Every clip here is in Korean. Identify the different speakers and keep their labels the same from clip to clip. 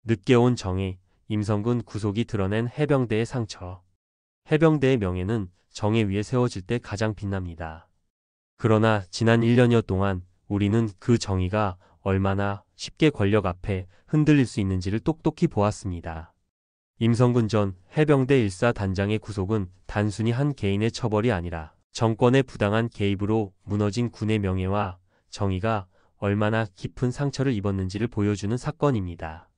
Speaker 1: 늦게 온 정의, 임성근 구속이 드러낸 해병대의 상처. 해병대의 명예는 정의 위에 세워질 때 가장 빛납니다. 그러나 지난 1년여 동안 우리는 그 정의가 얼마나 쉽게 권력 앞에 흔들릴 수 있는지를 똑똑히 보았습니다. 임성근 전 해병대 1사단장의 구속은 단순히 한 개인의 처벌이 아니라 정권의 부당한 개입으로 무너진 군의 명예와 정의가 얼마나 깊은 상처를 입었는지를 보여주는 사건입니다.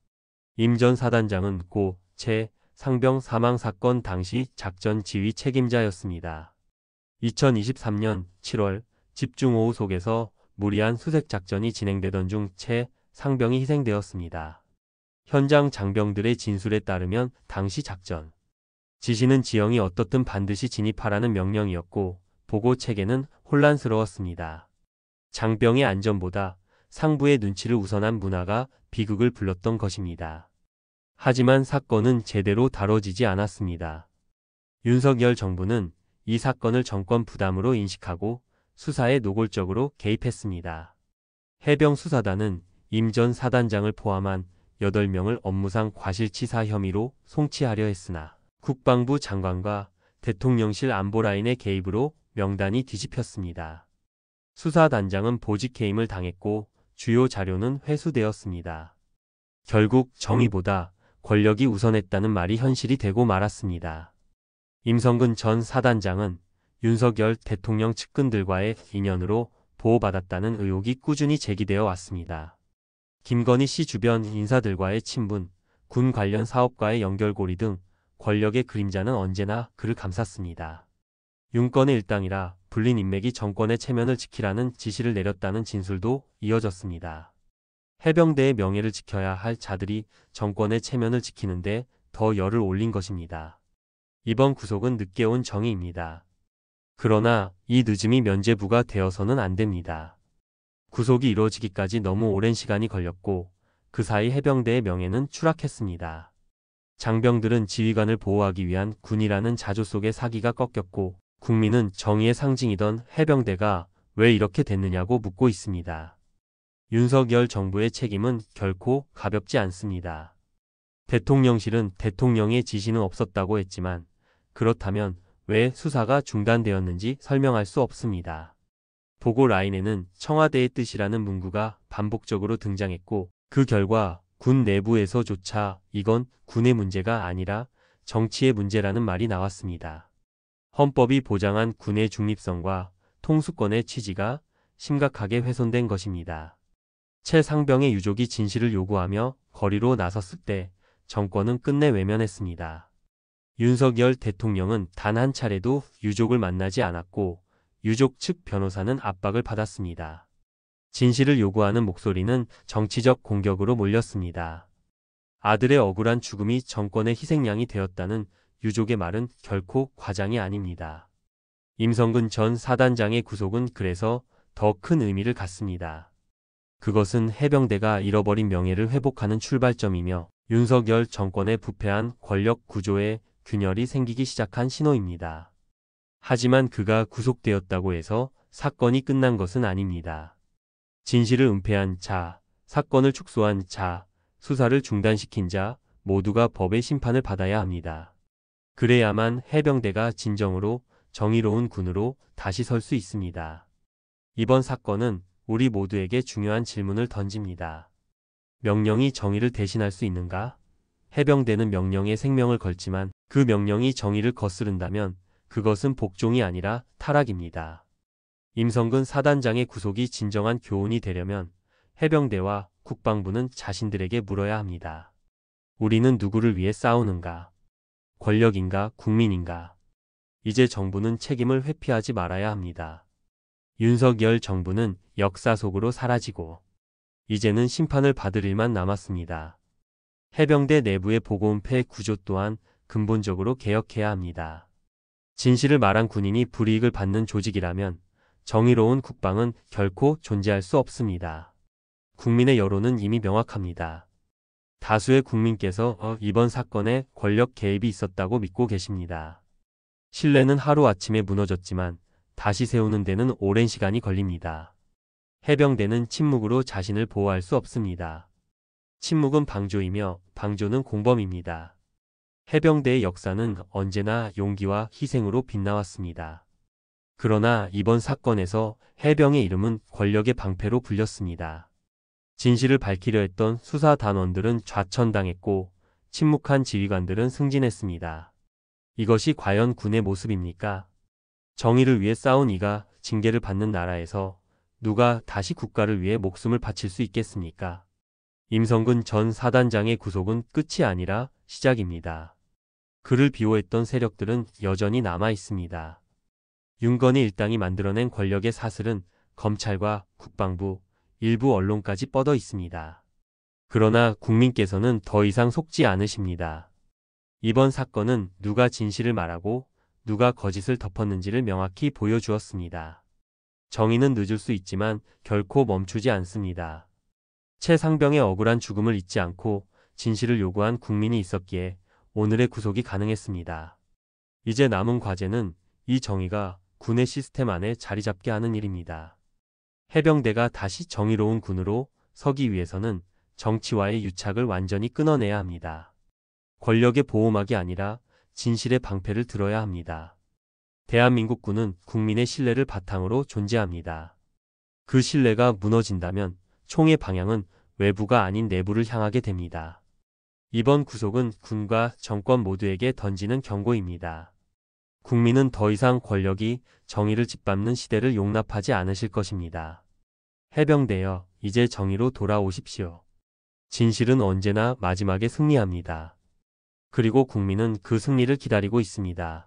Speaker 1: 임 전 사단장은 고, 채, 상병 사망 사건 당시 작전 지휘 책임자였습니다. 2023년 7월 집중호우 속에서 무리한 수색 작전이 진행되던 중 채, 상병이 희생되었습니다. 현장 장병들의 진술에 따르면 당시 작전 지시는 지형이 어떻든 반드시 진입하라는 명령이었고 보고 체계는 혼란스러웠습니다. 장병의 안전보다 상부의 눈치를 우선한 문화가 비극을 불렀던 것입니다. 하지만 사건은 제대로 다뤄지지 않았습니다. 윤석열 정부는 이 사건을 정권 부담으로 인식하고 수사에 노골적으로 개입했습니다. 해병수사단은 임 전 사단장을 포함한 8명을 업무상 과실치사 혐의로 송치하려 했으나 국방부 장관과 대통령실 안보라인의 개입으로 명단이 뒤집혔습니다. 수사단장은 보직해임을 당했고 주요 자료는 회수되었습니다. 결국 정의보다 권력이 우선했다는 말이 현실이 되고 말았습니다. 임성근 전 사단장은 윤석열 대통령 측근들과의 인연으로 보호받았다는 의혹이 꾸준히 제기되어 왔습니다. 김건희 씨 주변 인사들과의 친분, 군 관련 사업과의 연결고리 등 권력의 그림자는 언제나 그를 감쌌습니다. 윤건의 일당이라 불린 인맥이 정권의 체면을 지키라는 지시를 내렸다는 진술도 이어졌습니다. 해병대의 명예를 지켜야 할 자들이 정권의 체면을 지키는데 더 열을 올린 것입니다. 이번 구속은 늦게 온 정의입니다. 그러나 이 늦음이 면죄부가 되어서는 안 됩니다. 구속이 이루어지기까지 너무 오랜 시간이 걸렸고 그 사이 해병대의 명예는 추락했습니다. 장병들은 지휘관을 보호하기 위한 군이라는 자조 속에 사기가 꺾였고 국민은 정의의 상징이던 해병대가 왜 이렇게 됐느냐고 묻고 있습니다. 윤석열 정부의 책임은 결코 가볍지 않습니다. 대통령실은 대통령의 지시는 없었다고 했지만 그렇다면 왜 수사가 중단되었는지 설명할 수 없습니다. 보고 라인에는 청와대의 뜻이라는 문구가 반복적으로 등장했고 그 결과 군 내부에서조차 이건 군의 문제가 아니라 정치의 문제라는 말이 나왔습니다. 헌법이 보장한 군의 중립성과 통수권의 취지가 심각하게 훼손된 것입니다. 채 상병의 유족이 진실을 요구하며 거리로 나섰을 때 정권은 끝내 외면했습니다. 윤석열 대통령은 단 한 차례도 유족을 만나지 않았고 유족 측 변호사는 압박을 받았습니다. 진실을 요구하는 목소리는 정치적 공격으로 몰렸습니다. 아들의 억울한 죽음이 정권의 희생양이 되었다는 유족의 말은 결코 과장이 아닙니다. 임성근 전 사단장의 구속은 그래서 더 큰 의미를 갖습니다. 그것은 해병대가 잃어버린 명예를 회복하는 출발점이며 윤석열 정권의 부패한 권력 구조에 균열이 생기기 시작한 신호입니다. 하지만 그가 구속되었다고 해서 사건이 끝난 것은 아닙니다. 진실을 은폐한 자, 사건을 축소한 자, 수사를 중단시킨 자 모두가 법의 심판을 받아야 합니다. 그래야만 해병대가 진정으로 정의로운 군으로 다시 설 수 있습니다. 이번 사건은 우리 모두에게 중요한 질문을 던집니다. 명령이 정의를 대신할 수 있는가? 해병대는 명령에 생명을 걸지만 그 명령이 정의를 거스른다면 그것은 복종이 아니라 타락입니다. 임성근 사단장의 구속이 진정한 교훈이 되려면 해병대와 국방부는 자신들에게 물어야 합니다. 우리는 누구를 위해 싸우는가? 권력인가 국민인가? 이제 정부는 책임을 회피하지 말아야 합니다. 윤석열 정부는 역사 속으로 사라지고 이제는 심판을 받을 일만 남았습니다. 해병대 내부의 보고은폐 구조 또한 근본적으로 개혁해야 합니다. 진실을 말한 군인이 불이익을 받는 조직이라면 정의로운 국방은 결코 존재할 수 없습니다. 국민의 여론은 이미 명확합니다. 다수의 국민께서 이번 사건에 권력 개입이 있었다고 믿고 계십니다. 신뢰는 하루아침에 무너졌지만 다시 세우는 데는 오랜 시간이 걸립니다. 해병대는 침묵으로 자신을 보호할 수 없습니다. 침묵은 방조이며 방조는 공범입니다. 해병대의 역사는 언제나 용기와 희생으로 빛나왔습니다. 그러나 이번 사건에서 해병의 이름은 권력의 방패로 불렸습니다. 진실을 밝히려 했던 수사단원들은 좌천당했고 침묵한 지휘관들은 승진했습니다. 이것이 과연 군의 모습입니까? 정의를 위해 싸운 이가 징계를 받는 나라에서 누가 다시 국가를 위해 목숨을 바칠 수 있겠습니까? 임성근 전 사단장의 구속은 끝이 아니라 시작입니다. 그를 비호했던 세력들은 여전히 남아 있습니다. 윤건희 일당이 만들어낸 권력의 사슬은 검찰과 국방부, 일부 언론까지 뻗어 있습니다. 그러나 국민께서는 더 이상 속지 않으십니다. 이번 사건은 누가 진실을 말하고 누가 거짓을 덮었는지를 명확히 보여주었습니다. 정의는 늦을 수 있지만 결코 멈추지 않습니다. 최상병의 억울한 죽음을 잊지 않고 진실을 요구한 국민이 있었기에 오늘의 구속이 가능했습니다. 이제 남은 과제는 이 정의가 군의 시스템 안에 자리 잡게 하는 일입니다. 해병대가 다시 정의로운 군으로 서기 위해서는 정치와의 유착을 완전히 끊어내야 합니다. 권력의 보호막이 아니라 진실의 방패를 들어야 합니다. 대한민국 군은 국민의 신뢰를 바탕으로 존재합니다. 그 신뢰가 무너진다면 총의 방향은 외부가 아닌 내부를 향하게 됩니다. 이번 구속은 군과 정권 모두에게 던지는 경고입니다. 국민은 더 이상 권력이 정의를 짓밟는 시대를 용납하지 않으실 것입니다. 해병대여, 이제 정의로 돌아오십시오. 진실은 언제나 마지막에 승리합니다. 그리고 국민은 그 승리를 기다리고 있습니다.